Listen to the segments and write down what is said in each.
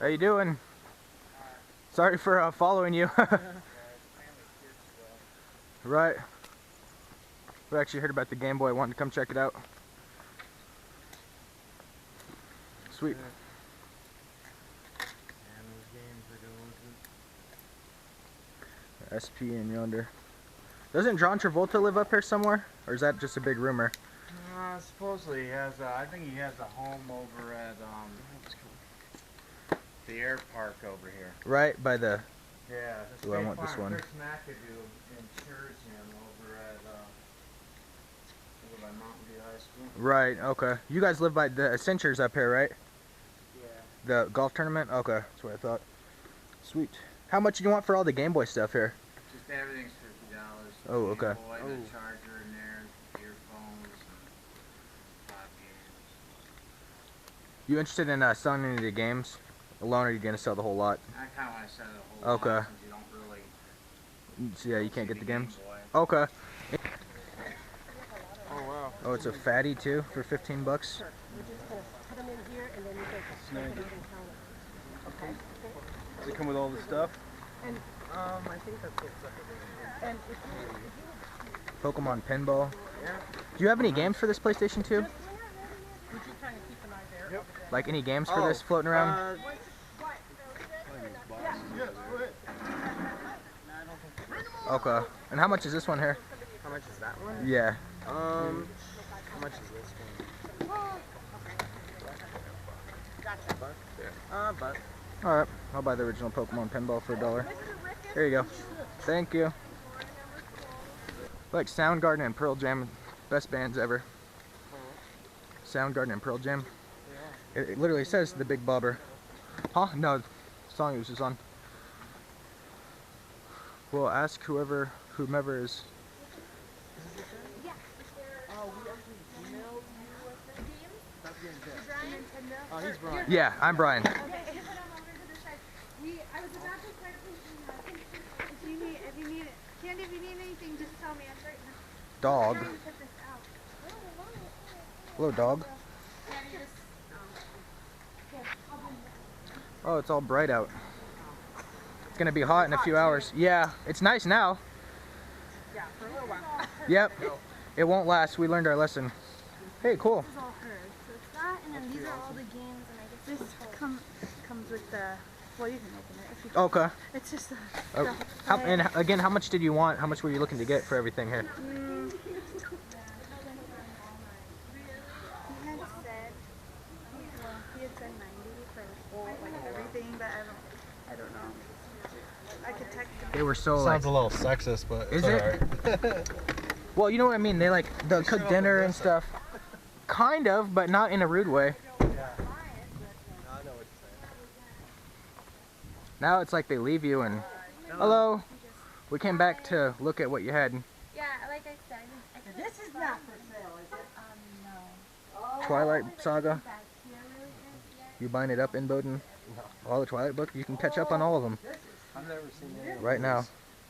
How you doing? Sorry for following you. Right. We actually heard about the Game Boy. Wanted to come check it out. Sweet. SP in yonder. Doesn't John Travolta live up here somewhere? Or is that just a big rumor? Supposedly he has I think he has a home over at the air park over here. Right by the... Yeah. Ooh, I want this one. Chris McAdoo insures him over by Mountain View High School. Right, okay. You guys live by the Accenture's up here, right? Yeah. The golf tournament? Okay, that's what I thought. Sweet. How much do you want for all the Game Boy stuff here? Just everything's $50. Oh, okay. Game Boy, the charger in there, earphones, and 5 games. You interested in selling any of the games alone, or are you going to sell the whole lot? I kind of want to sell the whole lot since you don't really... So yeah, you can't get the games? Boy. Okay. Oh, wow. Oh, it's a fatty too for 15 bucks? Sure. We're just going to put them in here and then you can open it and count it. Okay? Does it come with all the stuff? And, I think that's what's up. and if you Pokemon Pinball. Yeah. Do you have any games for this PlayStation 2? would you kind of keep an eye there? Yep. Like any games for this floating around? Okay. And how much is this one here? How much is that one? Yeah. How much is this one? Gotcha. Buck? Yeah. Buck. Alright. I'll buy the original Pokemon Pinball for $1. There you go. Thank you. Like Soundgarden and Pearl Jam, best bands ever. Soundgarden and Pearl Jam. It literally says The Big Bobber. Huh? No, the song it was just on. We'll ask whomever is. Oh, he's Brian. Yeah, I'm Brian. I was about to start thinking, if you need anything, just tell me. I'm right now. Dog. I'm trying to put this out. Hello, dog. Oh, it's all bright out. It's gonna be hot in a few hours. Yeah, it's nice now. Yeah, for a little while. Yep. It won't last. We learned our lesson. Hey, cool. This is all hers. So it's that, and then these are all the games, and I guess this comes with the. Well, you can open it if you. Okay. It's just the. And again, how much did you want? How much were you looking to get for everything here? He had said 90 for like everything, but I don't know. I could text him. They were so Sounds like. a little sexist, but Is it's it? alright. Well, you know what I mean. They'll cook dinner and stuff. Kind of, but not in a rude way. Yeah. I know what you're saying. Now it's like they leave you and. Hello. We came back to look at what you had. Yeah, like I said. This is not for sale, is it? No. Twilight Saga. Back here really is. You buying it up in Bowdoin? All the Twilight books? You can catch up on all of them I've never seen any of right now. these.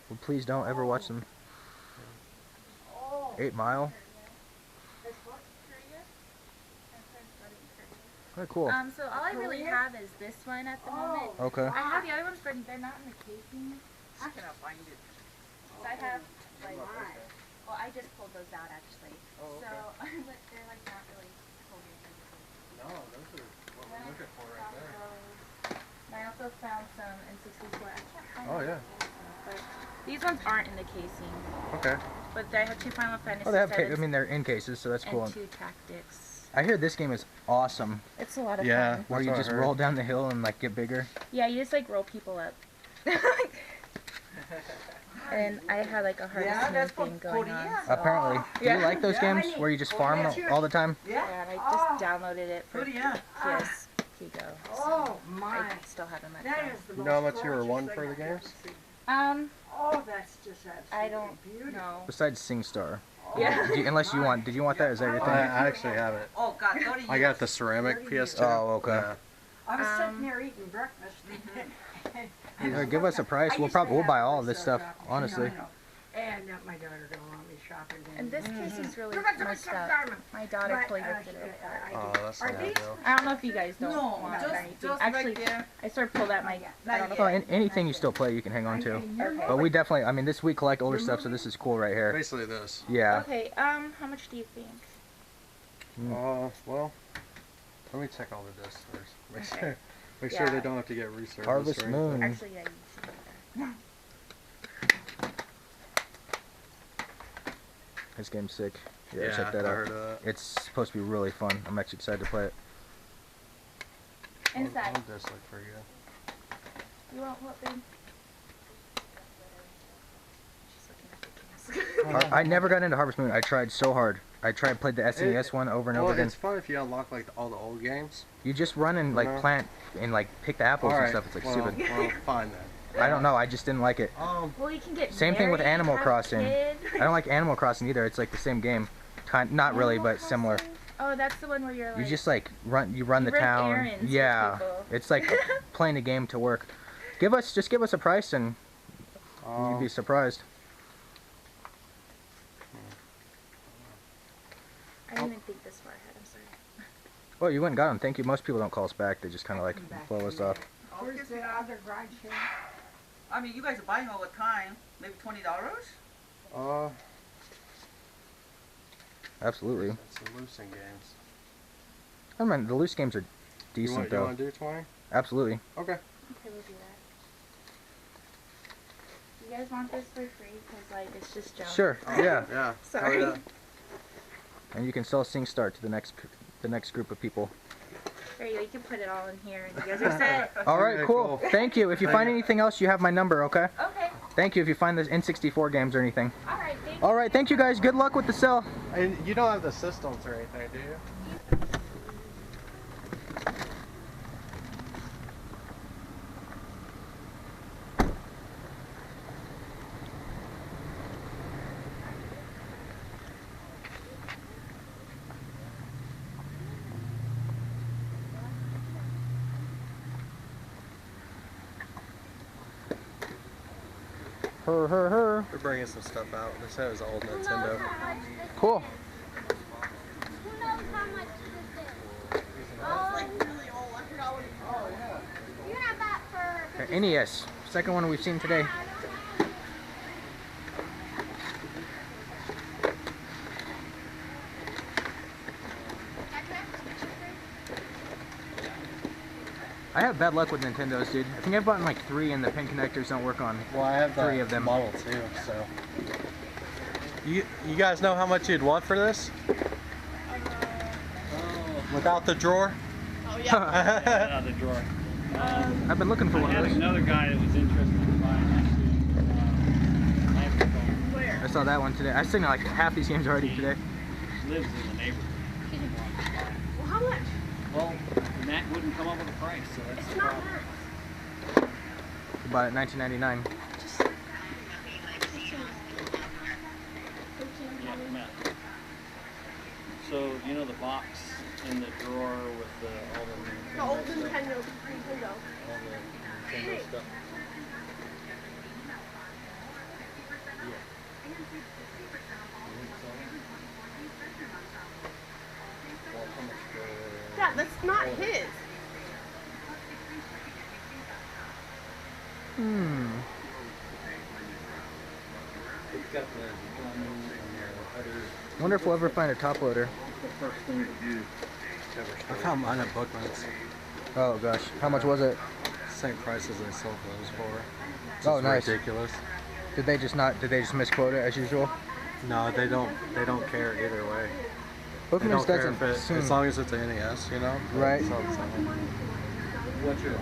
Well, please don't ever watch them. 8 Mile. Oh, cool. So all I really have is this one at the moment. Okay. I have the other ones, but they're not in the casing. I cannot find it. So I have like, well, I just pulled those out actually. Oh, okay. So, but they're like not really holding physically. No, those are what we're looking for right there. And I also found some N64. I can't find Oh, them. yeah. But these ones aren't in the casing. Okay. But I have 2 Final Fantasy Oh, they have. I VIIs mean, they're in cases, so that's cool. and 2 Tactics. I hear this game is awesome. It's a lot of Yeah. fun. Where That's you what I just heard. roll down the hill and like get bigger. Yeah, you just like roll people up. And I had like a hard that's thing going on. Apparently. Do you like those games where you just farm all the time? Yeah, and I just downloaded it for PS Pico. Oh, my. I still haven't let That go. is the You know how most much you were won gorgeous for the thing I've games? ever seen. Oh, that's just absolutely I don't beautiful. know. Besides SingStar. Yeah. Unless you want. Did you want that? Is that your I thing? actually have it. Oh, God, go to I got the ceramic PS2. Oh, okay. Yeah. I was sitting there eating breakfast. Give us a price. We'll buy all of this stuff. Honestly. And my daughter don't want me to And this case is really messed up. My daughter played with it before. Oh, that's not ideal. I don't know if you guys don't want anything. Actually, I sort of pulled out my. I don't know. Well, anything you still play, you can hang on to. Okay. But we definitely, I mean, we collect older stuff, so this is cool right here. Basically this. Yeah. Okay. How much do you think? Well, let me check all the discs first. Okay. Make sure they don't have to get resurfaced. Harvest or anything. Moon. Actually, yeah. This game's sick. Yeah, Yeah, check that I out. heard of that. It's supposed to be really fun. I'm actually excited to play it. Inside. All the discs look pretty good. You want what, babe? I never got into Harvest Moon. I tried so hard. Played the SNES one over and over again. It's fun if you unlock like all the old games. You just run and like plant and like pick the apples and stuff. It's like stupid. Well, fine then. I don't know. I just didn't like it. Well, you can get Same thing with married, Animal have Crossing. kids. I don't like Animal Crossing either. It's like the same game. Not really, but similar. Oh, that's the one where you're like. You just like run the town. errands for Yeah, people. it's like playing a game to work. Give us a price and you'd be surprised. I didn't even think this far ahead. I'm sorry. Well, you went and got them. Thank you. Most people don't call us back. They just kind of like blow us off. Where's the other garage here? I mean, you guys are buying all the time. Maybe $20? Absolutely. It's the loosen games. I mean, the loose games are You decent want though. to do 20? Absolutely. Okay. Okay, we'll do that. You guys want this for free? Because, like, it's just junk. Sure. Yeah. Yeah. Sorry. Oh, yeah. And you can sell Sing Start to the next group of people. There you go. You can put it all in here, and you guys are set. All right. Okay, Cool. cool. Thank you. If you find anything else, you have my number. Okay. Okay. Thank you. If you find the N64 games or anything. All right. Thank you. All right. Thank you guys. Good luck with the sale. And you don't have the systems or anything, do you? Her. We're bringing some stuff out. This is an old Nintendo. Cool. Who knows how much this is? It's like really old. I forgot what it's called. You can have that for NES. Second one we've seen today. I have bad luck with Nintendos, dude. I think I've gotten like 3 and the pin connectors don't work on. Well, I have 3 of them. model too, so. You guys know how much you'd want for this? Without the drawer? Out of the drawer. I've been looking for I one had of those. another guy that was interested in buying actually. I saw that one today. I've seen like half these games already today. Lives in the neighborhood. Well, how much? Well, and that wouldn't come up with a price, so that's the problem. You bought it $19.99. Yeah, come out. So, you know the box in the drawer with all the The old stuff? Nintendo. All the Nintendo stuff. Well, how much for... Dad, that's not his. It's got the plumbing and the other... Wonder if we'll ever find a top loader. The first thing to do. I found mine at Bookman's. Oh gosh, how much was it? Same price as I sold those for. It's Oh, just nice. ridiculous. Did they just misquote it as usual? No, they don't care either way. They Bookman's don't care doesn't if seem... as long as it's an NES, you know? Right. It's all the same. What's your...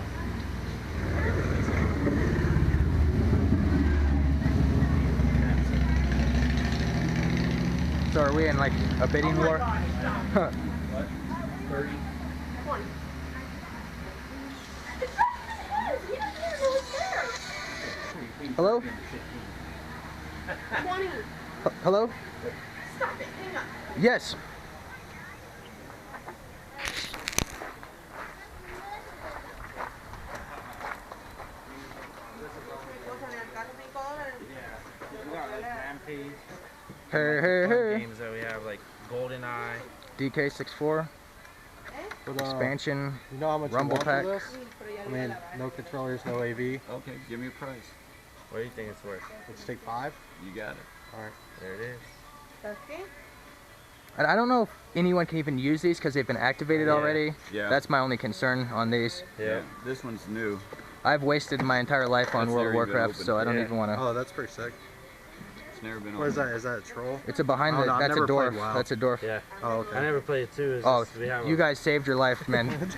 So are we in like a bidding war? Huh. What? 30? 20. Hello? 20. Hello? Stop it. Hang up. Yes. Hey, like, hey, fun hey. games that we have, like GoldenEye. DK64 But, expansion. you know how much Rumble you want pack. for this? I mean, no controllers, no AV. Okay, give me a price. What do you think it's worth? Let's take 5. You got it. All right. There it is. Okay. And I don't know if anyone can even use these because they've been activated Yeah. already. Yeah. That's my only concern on these. Yeah. This one's new. I've wasted my entire life on That's World of never even Warcraft, opened. so I don't Yeah. even want to. Oh, that's pretty sick. It's never been What is on. that? Is that a troll? It's a behind Oh, the. no, I've That's a never dwarf. played WoW. That's a dwarf. Yeah. Oh, okay. I never played it too. It's Oh, just, we have you guys saved your life, man.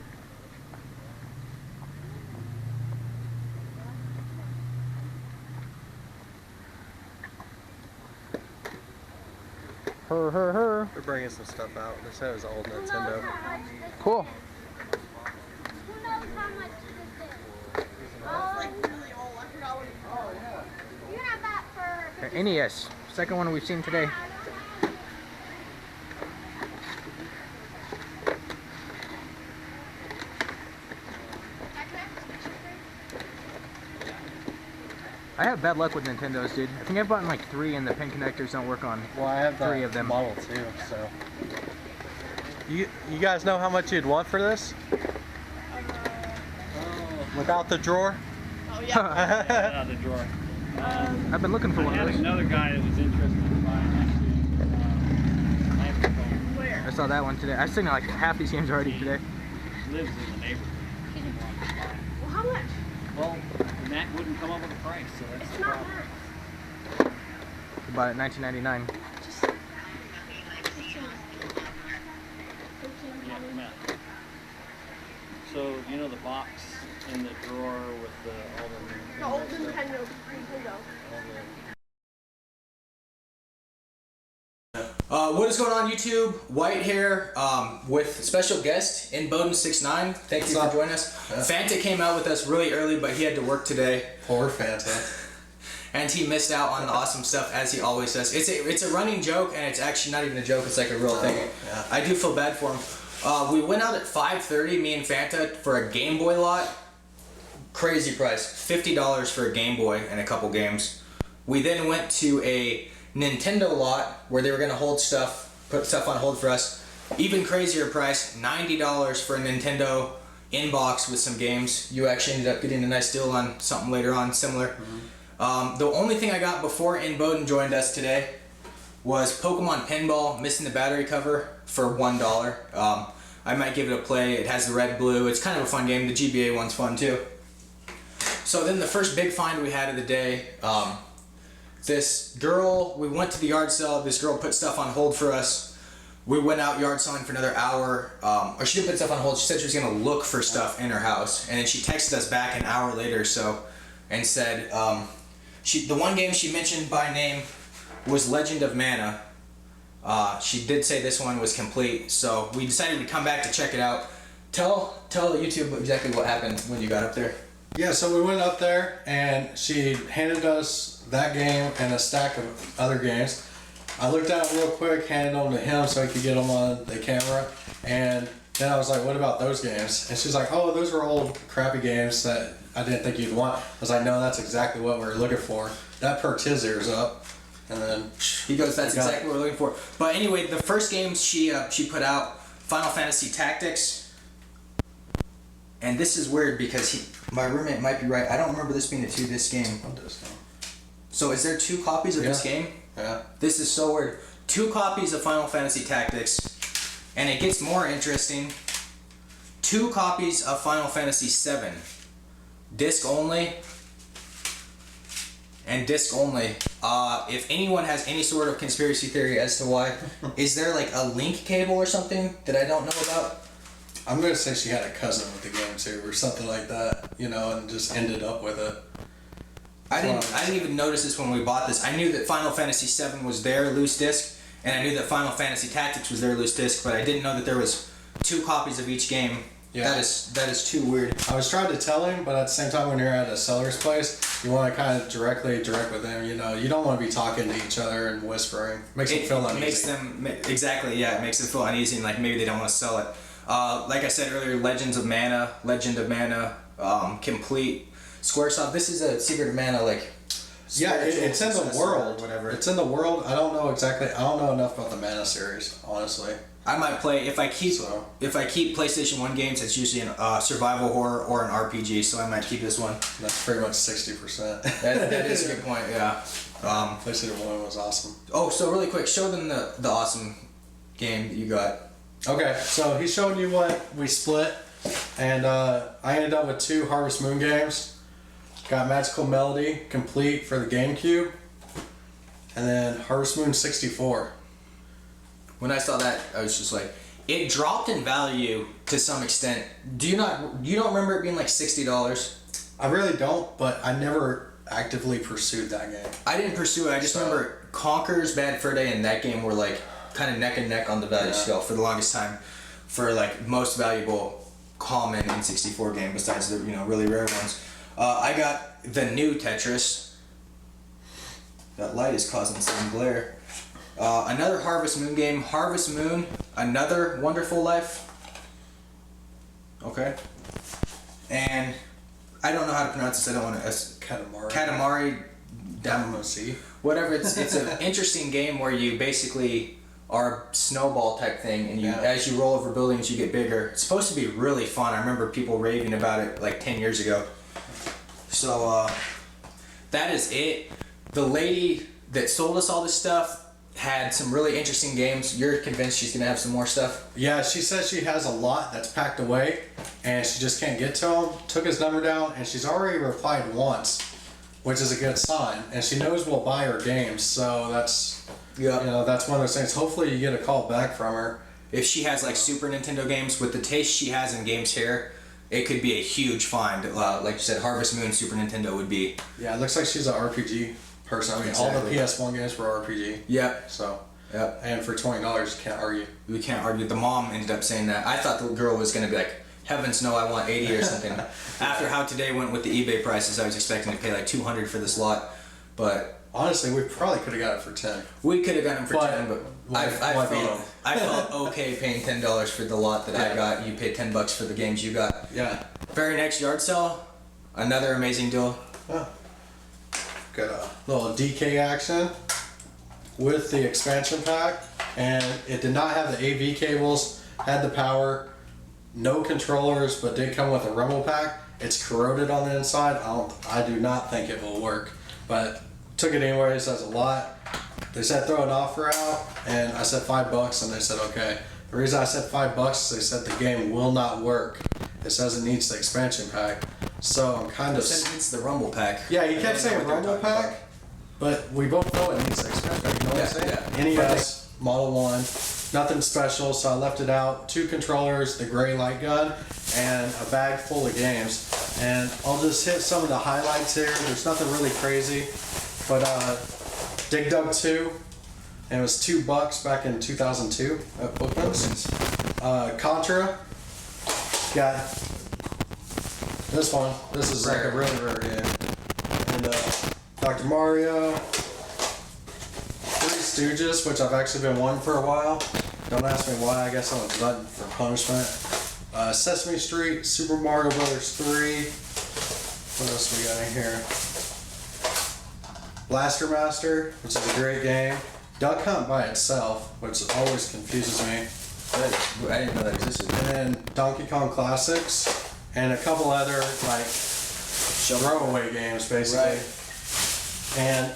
Her. They're bringing some stuff out. They said it was old Nintendo. Cool. Who knows how much this is? You're not that for NES. Second one we've seen today. I have bad luck with Nintendos, dude. I think I've bought like 3 and the pin connectors don't work on. Well, I have 3 of them. model too, so. You guys know how much you'd want for this? Without the drawer? Out of the drawer. I've been looking for I one had of those. another guy that was interested in buying actually. Where? I saw that one today. I've seen like half these games already today. Lives in the neighborhood. Well, how much? Well, and that wouldn't come up with a price, so that's the Not problem. much. You bought it $19.99. Yeah, come out. So you know the box in the drawer with all the The old Nintendo. What is going on, YouTube? White here with special guest in Bowden69. Thank you for joining us. Fanta came out with us really early, but he had to work today. Poor Fanta. And he missed out on the awesome stuff, as he always does. It's a running joke, and it's actually not even a joke. It's like a real thing. Yeah. I do feel bad for him. We went out at 5:30, me and Fanta, for a Game Boy lot. Crazy price, $50 for a Game Boy and a couple games. We then went to a Nintendo lot where they were gonna hold stuff, put stuff on hold for us. Even crazier price, $90 for a Nintendo in-box with some games. You actually ended up getting a nice deal on something later on, similar. The only thing I got before In Bowden joined us today was Pokemon Pinball, missing the battery cover, for $1. I might give it a play. It has the red blue. It's kind of a fun game. The GBA one's fun too. So then the first big find we had of the day, this girl, we went to the yard sale. This girl put stuff on hold for us. We went out yard selling for another hour. Or she didn't put stuff on hold. She said she was going to look for stuff in her house. And then she texted us back an hour later or so and said, the one game she mentioned by name was Legend of Mana. She did say this one was complete. So we decided to come back to check it out. Tell YouTube exactly what happened when you got up there. Yeah, so we went up there and she handed us that game and a stack of other games. I looked at them real quick, handed them to him so he could get them on the camera, and then I was like, what about those games? And she's like, oh, those were old crappy games that I didn't think you'd want. I was like, no, that's exactly what we were looking for. That perked his ears up, and then he goes, that's exactly what we're looking for. But anyway, the first game she put out, Final Fantasy Tactics. And this is weird because my roommate might be right. I don't remember this being a 2-disc game. So is there 2 copies of this game? Yeah. This is so weird. 2 copies of Final Fantasy Tactics. And it gets more interesting. 2 copies of Final Fantasy VII. Disc only. And disc only. If anyone has any sort of conspiracy theory as to why, is there like a link cable or something that I don't know about? I'm going to say she had a cousin with the game too, or something like that, you know, and just ended up with it. I didn't even notice this when we bought this. I knew that Final Fantasy VII was their loose disc, and I knew that Final Fantasy Tactics was their loose disc, but I didn't know that there was 2 copies of each game. Yeah. That is too weird. I was trying to tell him, but at the same time, when you're at a seller's place, you want to kind of direct with them. You know, you don't want to be talking to each other and whispering. Makes them feel uneasy. It makes them feel uneasy, and like maybe they don't want to sell it. Like I said earlier, Legend of Mana, complete. Squaresoft. This is a Secret of Mana, like Yeah, it's in the successor world. or whatever. It's in the world. I don't know exactly. I don't know enough about the Mana series, honestly. I might play if I keep So. if I keep PlayStation 1 games. It's usually a survival horror or an RPG. So I might keep this one. That's pretty much 60%. That is a good point. Yeah. PlayStation 1 was awesome. Oh, so really quick, show them the awesome game that you got. Okay, so he's showing you what we split, and I ended up with 2 Harvest Moon games. Got Magical Melody complete for the GameCube, and then Harvest Moon 64. When I saw that, I was just like, it dropped in value to some extent. You don't remember it being like $60? I really don't, but I never actively pursued that game. I didn't pursue it. I just remember Conker's, Bad Fur Day, and that game were like kind of neck and neck on the value scale for the longest time for like most valuable common N64 game besides the really rare ones. I got the new Tetris. That light is causing some glare. Another Harvest Moon game, Harvest Moon, Another Wonderful Life. Okay. And I don't know how to pronounce this. I don't want to. Katamari. Damacy. Whatever. It's an interesting game where you basically are a snowball type thing, and as you roll over buildings, you get bigger. It's supposed to be really fun. I remember people raving about it like 10 years ago. So that is it. The lady that sold us all this stuff had some really interesting games. You're convinced she's gonna have some more stuff? Yeah, she says she has a lot that's packed away, and she just can't get to him. Took his number down, and she's already replied once, which is a good sign. And she knows we'll buy her games, so that's that's one of those things. Hopefully, you get a call back from her. If she has like Super Nintendo games with the taste she has in games here, it could be a huge find. Like you said, Harvest Moon Super Nintendo would be. Yeah, it looks like she's an RPG person. I mean, all the PS1 games were RPG. Yeah. So. Yeah. And for $20, you can't argue. We can't argue. The mom ended up saying that. I thought the girl was gonna be like, heavens no, I want 80 or something. After how today went with the eBay prices, I was expecting to pay like 200 for this lot, but honestly, we probably could have got it for 10. we could have gotten them for 10, but why beat 'em? I felt okay paying $10 for the lot that I got. You paid $10 for the games you got. Yeah. Very next yard sale, another amazing deal. Oh. Got a little DK action with the expansion pack, and it did not have the AV cables, had the power, no controllers, but did come with a rumble pack. It's corroded on the inside. I do not think it will work, but took it anyways. That's a lot. They said throw an offer out, and I said $5, and they said okay. The reason I said $5, they said the game will not work. It says it needs the expansion pack, so I'm kind of. It's the rumble pack. Yeah, he kept saying rumble pack, but we both know it needs the expansion pack. You know what I'm saying? Yeah. NES Model 1, nothing special, so I left it out. 2 controllers, the gray light gun, and a bag full of games. And I'll just hit some of the highlights here. There's nothing really crazy, but Dig Dug 2, and it was $2 back in 2002 at Bookman's. Contra, got this one. This is like a really rare game. And Dr. Mario, Three Stooges, which I've actually been wanting for a while. Don't ask me why. I guess I'm a glutton for punishment. Sesame Street, Super Mario Brothers 3. What else we got in here? Blaster Master, which is a great game. Duck Hunt by itself, which always confuses me. I didn't know that existed. And then Donkey Kong Classics, and a couple other like throwaway games, basically. Right. And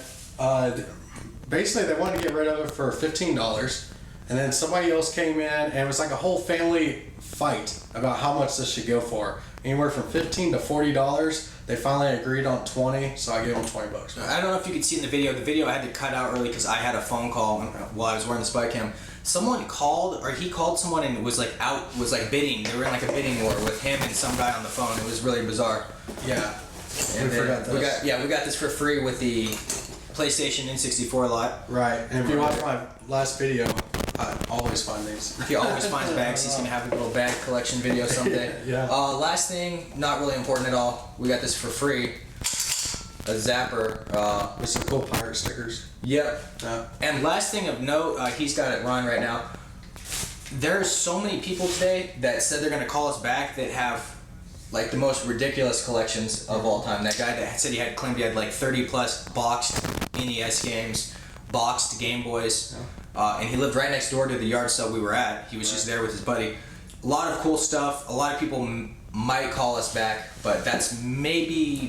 basically, they wanted to get rid of it for $15, and then somebody else came in, and it was like a whole family fight about how much this should go for. Anywhere from $15 to $40. They finally agreed on 20, so I gave them $20. I don't know if you could see in the video. The video I had to cut out early because I had a phone call while I was wearing the spy cam. Someone called, or he called someone and was like bidding. They were in like a bidding war with him and some guy on the phone. It was really bizarre. Yeah. And we got this for free with the PlayStation N64 lot. Right. And if you watch my last video, I always find these. He always finds bags. He's gonna have a little bag collection video someday. Yeah. Last thing, not really important at all. We got this for free. A zapper. With some cool pirate stickers. Yep. And last thing of note, he's got it run right now. There's so many people today that said they're gonna call us back that have like the most ridiculous collections of all time. That guy that said claimed he had like 30 plus boxed NES games, boxed Game Boys, and he lived right next door to the yard sale we were at. He was just there with his buddy. A lot of cool stuff. A lot of people might call us back, but that's maybe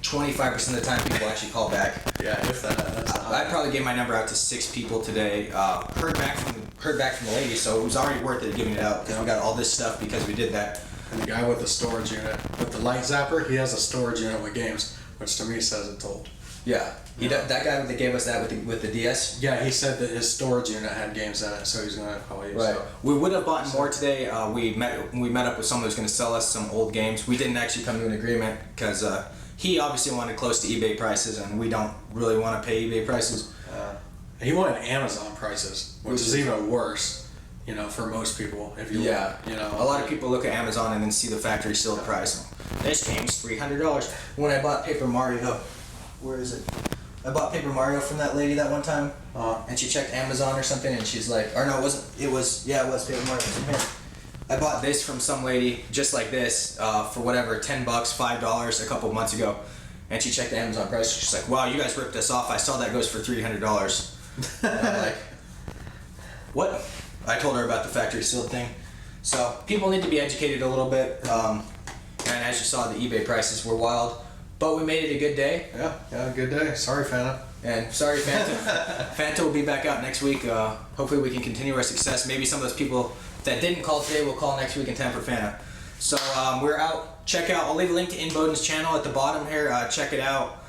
25% of the time people actually call back. Yeah, if that. I probably gave my number out to 6 people today. Heard back from the lady, so it was already worth it giving it out because we got all this stuff because we did that. And the guy with the storage unit, with the light zapper, he has a storage unit with games, which to me says it told. Yeah, that guy that gave us that with the DS. Yeah, he said that his storage unit had games in it, so he's gonna call you. Right. So. We would have bought more today. We met up with someone who's going to sell us some old games. We didn't actually come to an agreement because he obviously wanted close to eBay prices, and we don't really want to pay eBay prices. He wanted Amazon prices, which is even worse. You know, for most people, if you yeah, look, you know, a lot of people look at Amazon and then see the factory sealed price. This game's $300. When I bought Paper Mario, where is it? I bought Paper Mario from that lady that one time, and she checked Amazon or something, and she's like, or no, it wasn't. It was Paper Mario. Here. I bought this from some lady just like this for whatever, $10, $5 a couple months ago, and she checked the Amazon price. She's like, wow, you guys ripped us off. I saw that goes for $300. And I'm like, what? I told her about the factory sealed thing. So people need to be educated a little bit. And as you saw, the eBay prices were wild. But we made it a good day. Yeah, good day. Sorry, Fanta. And sorry, Fanta. Fanta will be back out next week. Hopefully we can continue our success. Maybe some of those people that didn't call today will call next week in time for Fanta. So we're out. Check out. I'll leave a link to Inboden's channel at the bottom here. Check it out.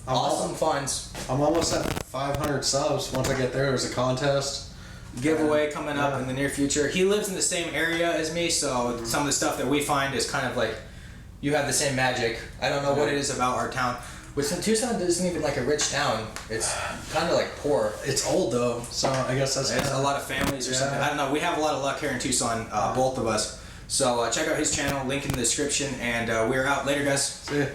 Awesome funds. I'm almost at 500 subs. Once I get there's a contest. Giveaway coming up in the near future. He lives in the same area as me, so some of the stuff that we find is kind of like, you have the same magic. I don't know what it is about our town. Tucson isn't even like a rich town. It's kind of like poor. It's old though, so I guess that's a lot of families or something. I don't know. We have a lot of luck here in Tucson, both of us. So check out his channel, link in the description, and we're out. Later, guys. See ya.